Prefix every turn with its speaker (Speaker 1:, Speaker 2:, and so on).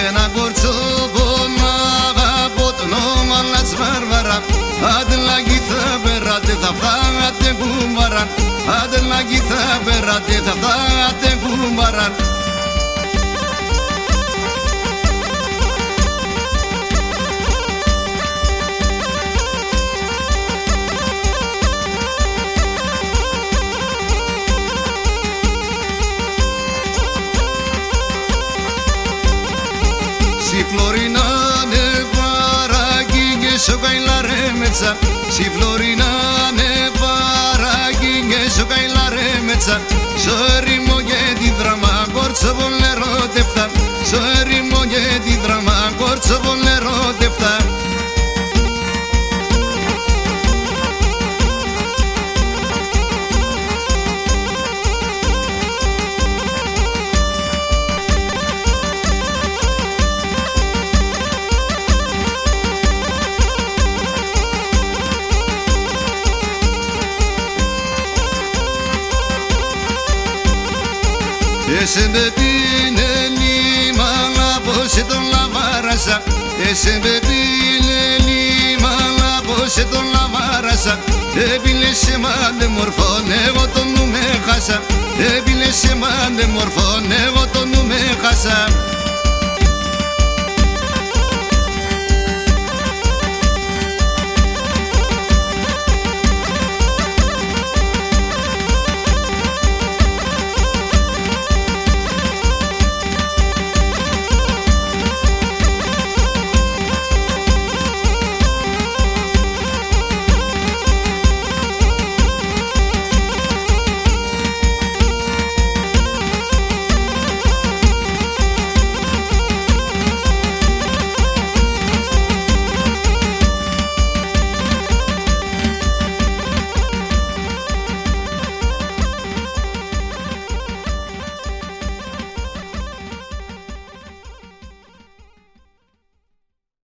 Speaker 1: ένα κορτσόβο να αγαπώ τον όμαλας βαρβαρά. Άντε λαγί θα περάτε θα φάγατε κουμπαράν. Άντε λαγί θα περάτε θα φάγατε κουμπαράν. Si Florina ne paragi che so bailare mezza. Si Florina ne paragi che so bailare mezza. Sorry moglie di dramma corso vollero tefta. Sorry moglie di dramma corso vollero tefta. Ese bebine limana pose ton la varasa. Ese bebine limana pose ton la varasa. Ebile se mande morfone εγώ τον νου με χάσα. Ebile se mande morfone εγώ τον νου με χάσα.